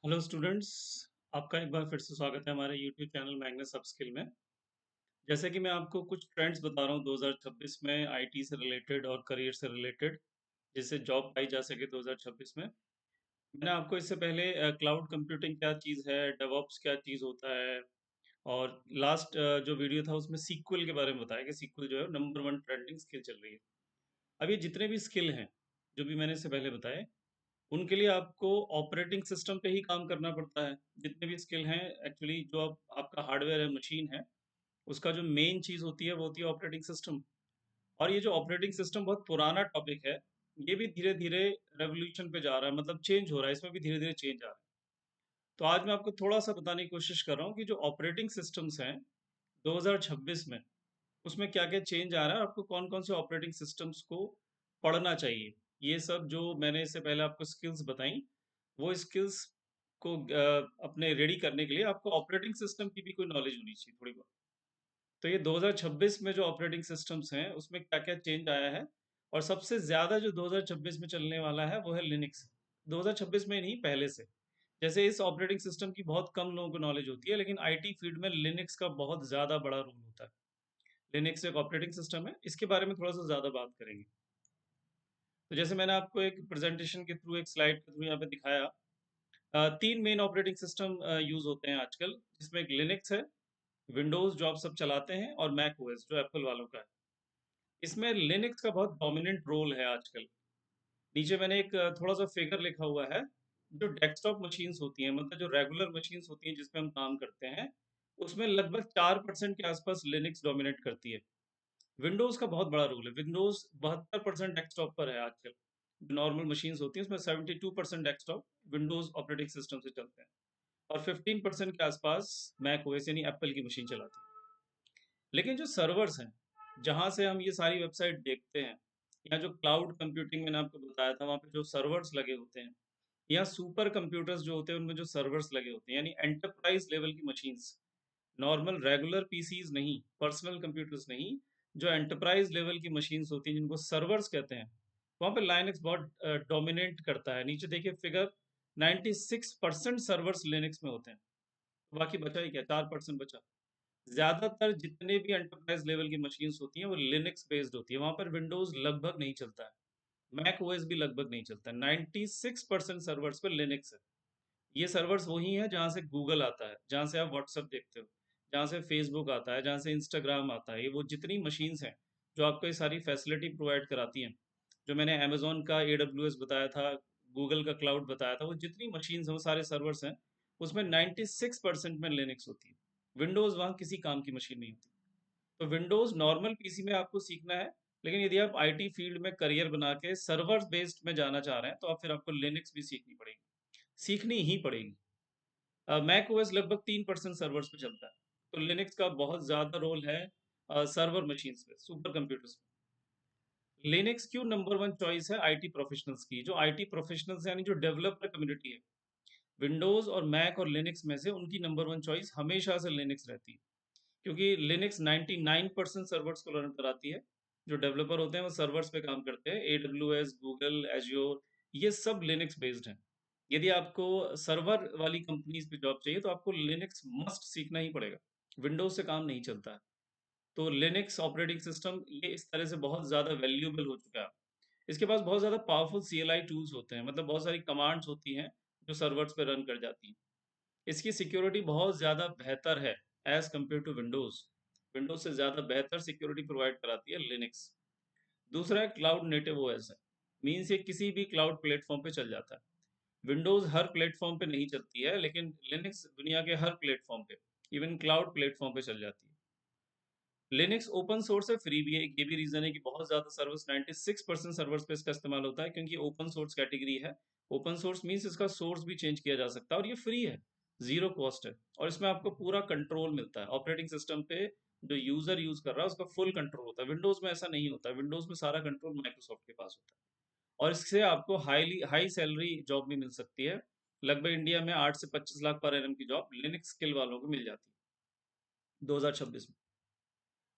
Hello students. आपका एक बार फिर से स्वागत है हमारे यूट्यूब चैनल मैग्नेस अपस्किल में। जैसे कि मैं आपको कुछ ट्रेंड्स बता रहा हूँ 2026 में आईटी से रिलेटेड और करियर से रिलेटेड, जिससे जॉब पाई जा सके 2026 में। मैंने आपको इससे पहले क्लाउड कंप्यूटिंग क्या चीज़ है, डेवऑप्स क्या चीज़ होता है, और लास्ट जो वीडियो था उसमें सीक्वल के बारे में बताया कि सीक्वल जो है नंबर वन ट्रेंडिंग स्किल चल रही है। अब ये जितने भी स्किल हैं जो भी मैंने इससे पहले बताए, उनके लिए आपको ऑपरेटिंग सिस्टम पे ही काम करना पड़ता है। जितने भी स्किल हैं, एक्चुअली जो आपका हार्डवेयर है, मशीन है, उसका जो मेन चीज़ होती है वो होती है ऑपरेटिंग सिस्टम। और ये जो ऑपरेटिंग सिस्टम बहुत पुराना टॉपिक है, ये भी धीरे धीरे रेवोल्यूशन पे जा रहा है, मतलब चेंज हो रहा है, इसमें भी धीरे धीरे चेंज आ रहा है। तो आज मैं आपको थोड़ा सा बताने की कोशिश कर रहा हूँ कि जो ऑपरेटिंग सिस्टम्स हैं 2026 में, उसमें क्या क्या चेंज आ रहा है, आपको कौन कौन से ऑपरेटिंग सिस्टम्स को पढ़ना चाहिए। ये सब जो मैंने इससे पहले आपको स्किल्स बताई, वो स्किल्स को अपने रेडी करने के लिए आपको ऑपरेटिंग सिस्टम की भी कोई नॉलेज होनी चाहिए थोड़ी बहुत। तो ये 2026 में जो ऑपरेटिंग सिस्टम्स हैं उसमें क्या क्या चेंज आया है, और सबसे ज़्यादा जो 2026 में चलने वाला है वो है लिनक्स। 2026 में नहीं, पहले से। जैसे इस ऑपरेटिंग सिस्टम की बहुत कम लोगों को नॉलेज होती है, लेकिन आईटी फील्ड में लिनक्स का बहुत ज़्यादा बड़ा रोल होता है। लिनक्स एक ऑपरेटिंग सिस्टम है, इसके बारे में थोड़ा सा ज़्यादा बात करेंगे। तो जैसे मैंने आपको एक प्रेजेंटेशन के थ्रू, एक स्लाइड के थ्रू यहाँ पे दिखाया, तीन मेन ऑपरेटिंग सिस्टम यूज़ होते हैं आजकल, जिसमें एक लिनक्स है, विंडोज़ जो आप सब चलाते हैं, और मैक ओएस जो एप्पल वालों का है। इसमें लिनक्स का बहुत डोमिनेंट रोल है आजकल। नीचे मैंने एक थोड़ा सा फिगर लिखा हुआ है। जो डेस्कटॉप मशीन्स होती हैं, मतलब जो रेगुलर मशीन्स होती हैं जिसपे हम काम करते हैं, उसमें लगभग 4% के आसपास लिनक्स डोमिनेट करती है। विंडोज़ का बहुत बड़ा रोल है। विंडोज़ 72% डेस्कटॉप पर है आजकल। जो नॉर्मल मशीन्स होती हैं उसमें 72% डेस्कटॉप विंडोज़ ऑपरेटिंग सिस्टम से चलते हैं, और 15% के आसपास मैक ओएस यानी एप्पल की मशीन चलाती है। लेकिन जो सर्वर्स हैं, जहाँ से हम ये सारी वेबसाइट देखते हैं, या जो क्लाउड कंप्यूटिंग मैंने आपको बताया था, वहाँ पे जो सर्वर्स लगे होते हैं, या सुपर कंप्यूटर्स जो होते हैं उनमें जो सर्वर्स लगे होते हैं, यानी एंटरप्राइज लेवल की मशीन्स, नॉर्मल रेगुलर पीसीज नहीं, पर्सनल कंप्यूटर्स नहीं, जो एंटरप्राइज लेवल की मशीन्स होती हैं जिनको सर्वर्स कहते हैं, वहाँ पे लाइनक्स बहुत डोमिनेट करता है। नीचे देखिए फिगर, 96% सर्वर्स लिनक्स में होते हैं। बाकी बचा ही क्या, 4% बचा। ज्यादातर जितने भी एंटरप्राइज लेवल की मशीन्स होती हैं वो लिनक्स बेस्ड होती है, वहाँ पर विंडोज लगभग नहीं चलता है, मैक ओएस भी लगभग नहीं चलता है। 96% सर्वर्स पर लिनक्स है। ये सर्वर्स वही हैं जहाँ से गूगल आता है, जहाँ से आप व्हाट्सएप देखते हो, जहाँ से फेसबुक आता है, जहाँ से इंस्टाग्राम आता है। ये वो जितनी मशीन्स हैं जो आपको ये सारी फैसिलिटी प्रोवाइड कराती हैं, जो मैंने अमेजोन का AWS बताया था, गूगल का क्लाउड बताया था, वो जितनी मशीन्स हैं वो सारे सर्वर्स हैं। उसमें 96% में लिनक्स होती है। विंडोज़ वहाँ किसी काम की मशीन नहीं होती। तो विंडोज़ नॉर्मल पीसी में आपको सीखना है, लेकिन यदि आप आईटी फील्ड में करियर बना के सर्वर बेस्ड में जाना चाह रहे हैं, तो आप फिर आपको लिनक्स भी सीखनी पड़ेगी, सीखनी ही पड़ेगी। मैक ओएस लगभग 3% सर्वर्स पे चलता है। तो लिनक्स का बहुत ज़्यादा रोल है सर्वर मशीन्स पे, सुपर कंप्यूटर्स पे। लिनक्स क्यों नंबर वन चॉइस है आईटी प्रोफेशनल्स की? जो आईटी प्रोफेशनल्स यानी जो डेवलपर कम्युनिटी है, विंडोज़ और मैक और लिनक्स में से उनकी नंबर वन चॉइस हमेशा से लिनक्स रहती है, क्योंकि लिनक्स 99% सर्वर्स को रन कराती है। जो डेवलपर होते हैं वो सर्वर्स पे काम करते हैं, AWS, गूगल, एज्योर, ये सब लिनक्स बेस्ड हैं। यदि आपको सर्वर वाली कंपनीज पे जॉब चाहिए तो आपको लिनक्स मस्ट सीखना ही पड़ेगा, विंडोज से काम नहीं चलता है। तो लिनक्स ऑपरेटिंग सिस्टम ये इस तरह से बहुत ज़्यादा वैल्यूएबल हो चुका है। इसके पास बहुत ज़्यादा पावरफुल CLI टूल्स होते हैं, मतलब बहुत सारी कमांड्स होती हैं जो सर्वर्स पे रन कर जाती हैं। इसकी सिक्योरिटी बहुत ज़्यादा बेहतर है as compare to Windows. Windows से ज़्यादा बेहतर सिक्योरिटी प्रोवाइड कराती है लिनक्स। दूसरा है क्लाउड नेटिव ओएस है, मीन्स ये किसी भी क्लाउड प्लेटफॉर्म पे चल जाता है। विंडोज़ हर प्लेटफॉर्म पे नहीं चलती है, लेकिन लिनक्स दुनिया के हर प्लेटफॉर्म पे, इवन क्लाउड प्लेटफॉर्म पे चल जाती है। लिनक्स ओपन सोर्स है, फ्री भी है। एक ये भी रीज़न है कि बहुत ज़्यादा सर्वर्स, 96% सर्वर्स पे इसका इस्तेमाल होता है, क्योंकि ओपन सोर्स कैटेगरी है। ओपन सोर्स मीन्स इसका सोर्स भी चेंज किया जा सकता है, और ये फ्री है, ज़ीरो कॉस्ट है। और इसमें आपको पूरा कंट्रोल मिलता है ऑपरेटिंग सिस्टम पे। जो यूज़र यूज़ कर रहा है उसका फुल कंट्रोल होता है। विंडोज़ में ऐसा नहीं होता है, विंडोज़ में सारा कंट्रोल माइक्रोसॉफ्ट के पास होता है। और इससे आपको हाई सैलरी जॉब भी मिल सकती है। लगभग इंडिया में 8 से 25 लाख पर एनम की जॉब लिनक्स स्किल वालों को मिल जाती है 2026 में।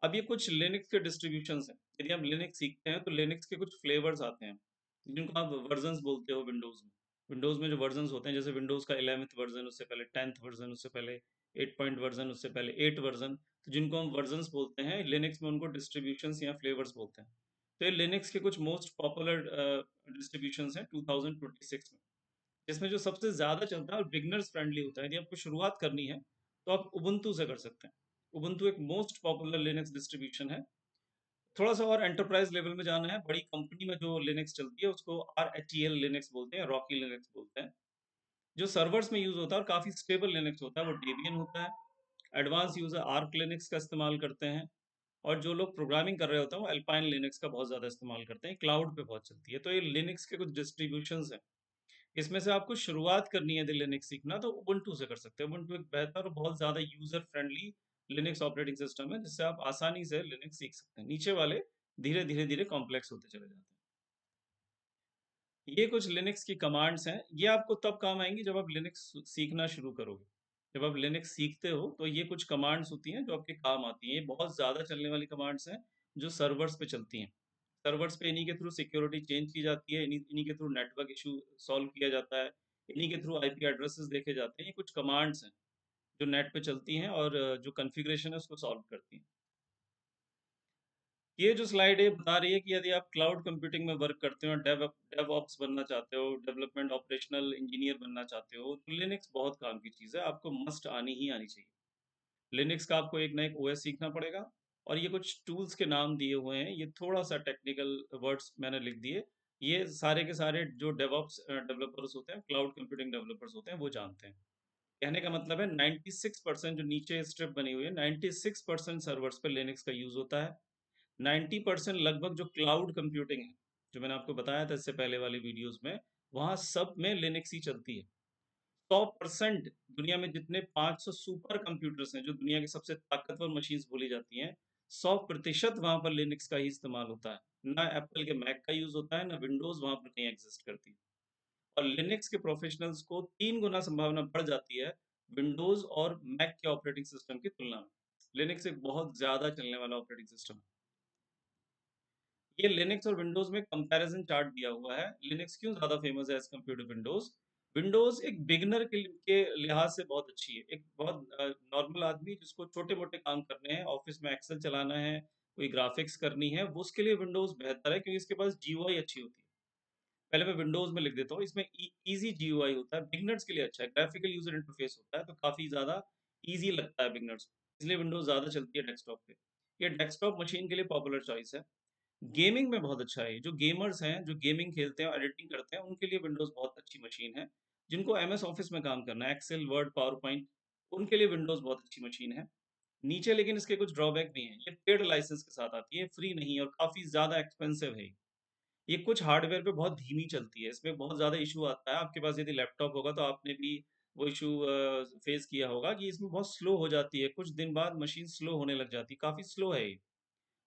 अब ये कुछ लिनक्स के डिस्ट्रीब्यूशंस हैं। यदि हम लिनक्स सीखते हैं तो लिनक्स के कुछ फ्लेवर्स आते हैं, जिनको आप वर्जन्स बोलते हो विंडोज़ में। विंडोज़ में जो वर्जन्स होते हैं, जैसे विंडोज़ का 11th वर्जन, उससे पहले 10th वर्जन, उससे पहले 8 पॉइंट वर्जन, उससे पहले 8 वर्जन, तो जिनको हम वर्जन्स बोलते हैं, लिनक्स में उनको डिस्ट्रीब्यूशंस या फ्लेवर्स बोलते हैं। तो ये लिनक्स के कुछ मोस्ट पॉपुलर डिस्ट्रीब्यूशंस हैं 2026 में, जिसमें जो सबसे ज़्यादा चलता है और बिगिनर्स फ्रेंडली होता है। यदि आपको शुरुआत करनी है, तो आप उबुंटू से कर सकते हैं। उबुंटू एक मोस्ट पॉपुलर लिनक्स डिस्ट्रीब्यूशन है। थोड़ा सा और एंटरप्राइज लेवल में जाना है, बड़ी कंपनी में जो लिनक्स चलती है उसको RHEL लिनक्स बोलते हैं, रॉकी लिनक्स बोलते हैं। जो सर्वर्स में यूज होता है और काफी स्टेबल लिनक्स होता है वो डेबियन होता है। एडवांस यूजर आर्क लिनक्स का इस्तेमाल करते हैं, और जो लोग प्रोग्रामिंग कर रहे होते हैं वो अल्पाइन लिनक्स का बहुत ज्यादा इस्तेमाल करते हैं, क्लाउड पे बहुत चलती है। तो ये लिनक्स के कुछ डिस्ट्रीब्यूशंस हैं। इसमें से आपको शुरुआत करनी है यदि लिनक्स सीखना, तो उबुंटू से कर सकते हैं। उबुंटू एक बेहतर और बहुत ज्यादा user friendly Linux operating system है, जिससे आप आसानी से लिनक्स सीख सकते हैं। नीचे वाले धीरे धीरे धीरे कॉम्प्लेक्स होते चले जाते हैं। ये कुछ लिनक्स की कमांड्स हैं। ये आपको तब काम आएंगी जब आप लिनक्स सीखना शुरू करोगे। जब आप लिनक्स सीखते हो तो ये कुछ कमांड्स होती हैं जो आपके काम आती हैं। ये बहुत ज़्यादा चलने वाली कमांड्स हैं जो सर्वर्स पे चलती हैं। सर्वर्स पे इन्हीं के थ्रू सिक्योरिटी चेंज की जाती है, इन्हीं के थ्रू नेटवर्क इशू सॉल्व किया जाता है, इन्हीं के थ्रू आईपी एड्रेसेस देखे जाते हैं। ये कुछ कमांड्स हैं जो नेट पे चलती हैं और जो कॉन्फ़िगरेशन है उसको सॉल्व करती हैं। ये जो स्लाइड है बता रही है कि यदि आप क्लाउड कंप्यूटिंग में वर्क करते हो, डेवऑप्स बनना चाहते हो, डेवलपमेंट ऑपरेशनल इंजीनियर बनना चाहते हो, तो लिनक्स बहुत काम की चीज़ है, आपको मस्ट आनी ही आनी चाहिए। लिनक्स का आपको एक ना एक ओएस सीखना पड़ेगा, और ये कुछ टूल्स के नाम दिए हुए हैं, ये थोड़ा सा टेक्निकल वर्ड्स मैंने लिख दिए। ये सारे के सारे जो डेवऑप्स डेवलपर्स होते हैं, क्लाउड कंप्यूटिंग डेवलपर्स होते हैं, वो जानते हैं। कहने का मतलब है 96% जो नीचे स्ट्रिप बनी हुई है, 96% सर्वर्स पे लिनक्स का यूज होता है। 90% लगभग जो क्लाउड कंप्यूटिंग है, जो मैंने आपको बताया था इससे पहले वाली वीडियोस में, वहां सब में लिनक्स ही चलती है। 100% दुनिया में जितने 500 सुपर कंप्यूटर्स हैं, जो दुनिया की सबसे ताकतवर मशीन्स बोली जाती हैं, 100% वहां पर लिनक्स का ही इस्तेमाल होता है। ना एप्पल के मैक का यूज होता है, ना विंडोज वहां पर कहीं एग्जिस्ट करती है। और लिनक्स के प्रोफेशनल्स को 3 गुना संभावना बढ़ जाती है विंडोज और मैक के ऑपरेटिंग सिस्टम की तुलना में। लिनक्स एक बहुत ज्यादा चलने वाला ऑपरेटिंग सिस्टम है। ये लिनक्स और विंडोज में कंपैरिजन चार्ट दिया हुआ है। लिनक्स क्यों ज्यादा फेमस है as compare to Windows. Windows एक बिगनर के लिहाज से बहुत अच्छी है। एक बहुत नॉर्मल आदमी जिसको छोटे मोटे काम करने हैं, ऑफिस में एक्सेल चलाना है, कोई ग्राफिक्स करनी है, वो उसके लिए विंडोज बेहतर है, क्योंकि इसके पास जीयूआई अच्छी होती है। पहले मैं विंडोज में लिख देता हूँ, इसमें इजी जीयूआई होता है, बिगनर्स के लिए अच्छा है। ग्राफिकल यूजर इंटरफेस होता है, तो काफी ज्यादा इजी लगता है बिगनर्स को, इसलिए विंडोज ज्यादा चलती है डेस्कटॉप पे। ये डेस्कटॉप मशीन के लिए पॉपुलर चॉइस है। गेमिंग में बहुत अच्छा है। जो गेमर्स हैं, जो गेमिंग खेलते हैं और एडिटिंग करते हैं, उनके लिए विंडोज़ बहुत अच्छी मशीन है। जिनको एमएस ऑफिस में काम करना है, एक्सेल, वर्ड, पावर पॉइंट, उनके लिए विंडोज़ बहुत अच्छी मशीन है। नीचे लेकिन इसके कुछ ड्रॉबैक भी हैं। ये पेड लाइसेंस के साथ आती है, फ्री नहीं, और काफ़ी ज़्यादा एक्सपेंसिव है। ये कुछ हार्डवेयर पे बहुत धीमी चलती है, इसमें बहुत ज़्यादा इशू आता है। आपके पास यदि लैपटॉप होगा तो आपने भी वो इशू फेस किया होगा कि इसमें बहुत स्लो हो जाती है। कुछ दिन बाद मशीन स्लो होने लग जाती है, काफ़ी स्लो है ये।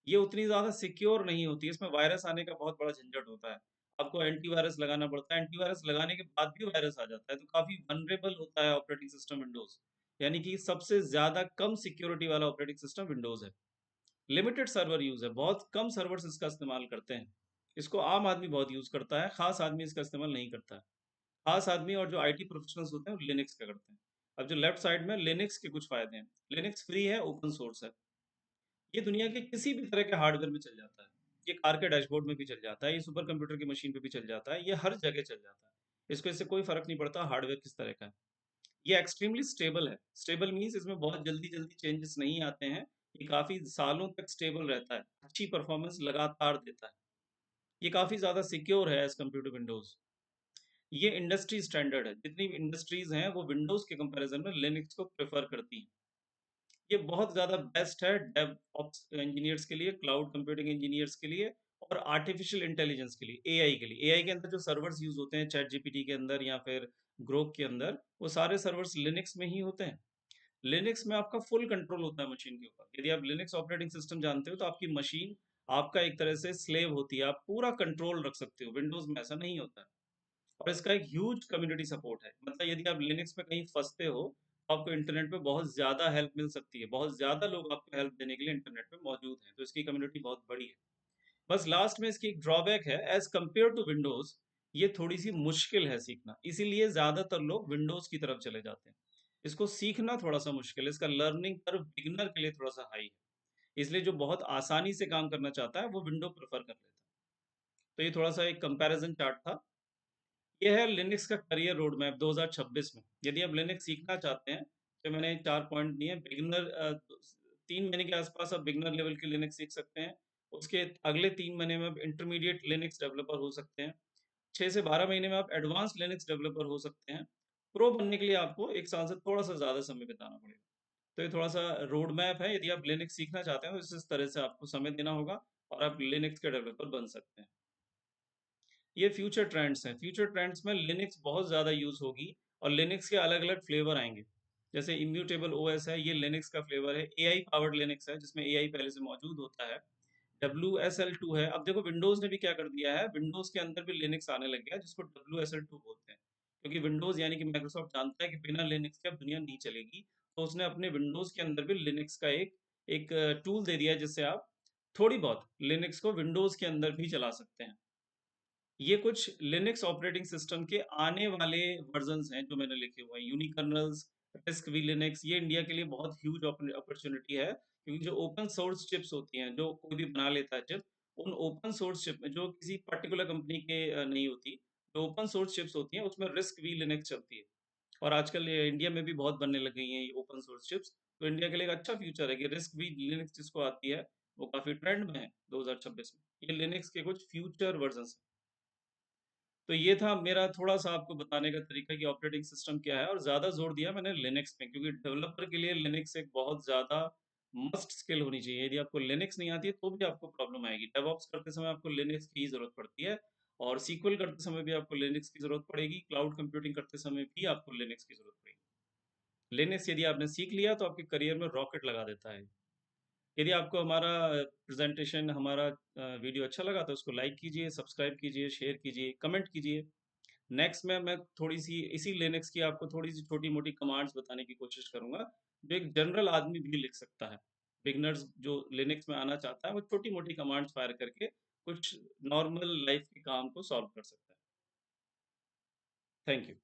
ये उतनी ज़्यादा सिक्योर नहीं होती है, इसमें वायरस आने का बहुत बड़ा झंझट होता है। आपको एंटीवायरस लगाना पड़ता है, एंटीवायरस लगाने के बाद भी वायरस आ जाता है, तो काफ़ी वल्नरेबल होता है ऑपरेटिंग सिस्टम विंडोज़। यानी कि सबसे ज़्यादा कम सिक्योरिटी वाला ऑपरेटिंग सिस्टम विंडोज़ है। लिमिटेड सर्वर यूज़ है, बहुत कम सर्वर्स इसका इस्तेमाल करते हैं। इसको आम आदमी बहुत यूज़ करता है, ख़ास आदमी इसका इस्तेमाल नहीं करता है। ख़ास आदमी और जो आईटी प्रोफेशनल्स होते हैं, वो लिनक्स का करते हैं। अब जो लेफ्ट साइड में लिनक्स के कुछ फ़ायदे हैं। लिनक्स फ्री है, ओपन सोर्स है। ये दुनिया के किसी भी तरह के हार्डवेयर में चल जाता है। ये कार के डैशबोर्ड में भी चल जाता है, ये सुपर कंप्यूटर की मशीन पे भी चल जाता है, ये हर जगह चल जाता है। इसको इससे कोई फ़र्क नहीं पड़ता हार्डवेयर किस तरह का है। ये एक्सट्रीमली स्टेबल है। स्टेबल मीन्स इसमें बहुत जल्दी-जल्दी चेंजेस नहीं आते हैं। ये काफ़ी सालों तक स्टेबल रहता है। अच्छी परफ़ॉर्मेंस लगातार देता है। ये काफ़ी ज़्यादा सिक्योर है एज़ कम्पेयर टू विंडोज़। ये इंडस्ट्री स्टैंडर्ड है। जितनी भी इंडस्ट्रीज़ हैं, वो विंडोज़ के कंपैरिज़न में लिनक्स को प्रेफ़र करती हैं। ये बहुत ज़्यादा बेस्ट है डेवऑप्स इंजीनियर्स के लिए, क्लाउड कंप्यूटिंग इंजीनियर्स के लिए, और आर्टिफिशियल इंटेलिजेंस के लिए, एआई के लिए। एआई के अंदर जो सर्वर्स यूज़ होते हैं, चैट जीपीटी के अंदर या फिर ग्रोक के अंदर, वो सारे सर्वर्स लिनक्स में ही होते हैं। लिनक्स में आपका फुल कंट्रोल होता है मशीन के ऊपर। यदि आप लिनक्स ऑपरेटिंग सिस्टम जानते हो, तो आपकी मशीन आपका एक तरह से स्लेव होती है, आप पूरा कंट्रोल रख सकते हो। विंडोज़ में ऐसा नहीं होता है। और इसका एक ह्यूज कम्युनिटी सपोर्ट है। मतलब यदि आप लिनक्स में कहीं फँसते हो, तो आपको इंटरनेट पे बहुत ज़्यादा हेल्प मिल सकती है। बहुत ज़्यादा लोग आपको हेल्प देने के लिए इंटरनेट पे मौजूद हैं, तो इसकी कम्युनिटी बहुत बड़ी है। बस लास्ट में इसकी एक ड्रॉबैक है, एज़ कम्पेयर टू विंडोज़, ये थोड़ी-सी मुश्किल है सीखना, इसीलिए ज़्यादातर लोग विंडोज़ की तरफ चले जाते हैं। इसको सीखना थोड़ा-सा मुश्किल है, इसका लर्निंग कर्व बिगिनर के लिए थोड़ा-सा हाई है। इसलिए जो बहुत आसानी से काम करना चाहता है, वो विंडो प्रेफ़र कर लेता है। तो ये थोड़ा-सा एक कंपैरिज़न चार्ट था। ये है लिनक्स का करियर रोड मैप 2026 में। यदि आप लिनक्स सीखना चाहते हैं, तो मैंने 4 पॉइंट दिए हैं। 3 महीने के आसपास आप बिगिनर लेवल के लिनक्स सीख सकते हैं। उसके अगले 3 महीने में आप इंटरमीडिएट लिनक्स डेवलपर हो सकते हैं। 6 से 12 महीने में आप एडवांस लिनक्स डेवलपर हो सकते हैं। प्रो बनने के लिए आपको 1 साल से थोड़ा-सा ज़्यादा समय बिताना पड़ेगा। तो ये थोड़ा-सा रोड मैप है, यदि आप लिनक्स सीखना चाहते हैं, तो इस तरह से आपको समय देना होगा और आप लिनक्स के डेवलपर बन सकते हैं। ये फ्यूचर ट्रेंड्स हैं। फ्यूचर ट्रेंड्स में लिनक्स बहुत ज़्यादा यूज़ होगी और लिनक्स के अलग-अलग फ्लेवर आएँगे। जैसे इम्यूटेबल ओएस है, ये लिनक्स का फ्लेवर है। एआई पावर्ड लिनक्स है, जिसमें एआई पहले से मौजूद होता है। WSL2 है। अब देखो विंडोज़ ने भी क्या कर दिया है, विंडोज़ के अंदर भी लिनक्स आने लग गया है, जिसको WSL2 बोलते हैं। क्योंकि विंडोज़ यानी कि माइक्रोसॉफ्ट जानता है कि बिना लिनक्स के अब दुनिया नहीं चलेगी। तो उसने अपने विंडोज़ के अंदर भी लिनक्स का एक एक टूल दे दिया है, जिससे आप थोड़ी बहुत लिनक्स को विंडोज़ के अंदर भी चला सकते हैं। ये कुछ लिनक्स ऑपरेटिंग सिस्टम के आने वाले वर्जन्स हैं जो मैंने लिखे हुए हैं। यूनिकर्नल्स, रिस्क वी लिनक्स, ये इंडिया के लिए बहुत ह्यूज अपॉर्चुनिटी है, क्योंकि जो ओपन सोर्स चिप्स होती हैं, जो कोई भी बना लेता है चिप, उन ओपन सोर्स चिप में जो किसी पर्टिकुलर कंपनी के नहीं होती, जो ओपन सोर्स चिप्स होती हैं, उसमें रिस्क वी लिनक्स चलती है। और आजकल ये इंडिया में भी बहुत बनने लग गई हैं ये ओपन सोर्स चिप्स। तो इंडिया के लिए एक अच्छा फ्यूचर है कि रिस्क वी लिनक्स जिसको आती है, वो काफ़ी ट्रेंड में है 2026 में। ये लिनक्स के कुछ फ्यूचर वर्जन्स हैं। तो ये था मेरा थोड़ा-सा आपको बताने का तरीका कि ऑपरेटिंग सिस्टम क्या है, और ज़्यादा ज़ोर दिया मैंने लिनक्स पे, क्योंकि डेवलपर के लिए लिनक्स एक बहुत ज़्यादा मस्ट स्किल होनी चाहिए। यदि आपको लिनक्स नहीं आती है, तो भी आपको प्रॉब्लम आएगी। डेवऑप्स करते समय आपको लिनक्स की ही ज़रूरत पड़ती है, और सीक्वल करते समय भी आपको लिनक्स की ज़रूरत पड़ेगी, क्लाउड कंप्यूटिंग करते समय भी आपको लिनक्स की ज़रूरत पड़ेगी। लिनक्स यदि आपने सीख लिया, तो आपके करियर में रॉकेट लगा देता है। यदि आपको हमारा प्रेज़ेंटेशन, हमारा वीडियो अच्छा लगा, तो उसको लाइक कीजिए, सब्सक्राइब कीजिए, शेयर कीजिए, कमेंट कीजिए। नेक्स्ट में मैं थोड़ी-सी इसी लिनक्स की आपको थोड़ी-सी छोटी-मोटी कमांड्स बताने की कोशिश करूँगा, जो एक जनरल आदमी भी लिख सकता है। बिगिनर्स जो लिनक्स में आना चाहता है, वो छोटी-मोटी कमांड्स फायर करके कुछ नॉर्मल लाइफ़ के काम को सॉल्व कर सकता है। Thank you.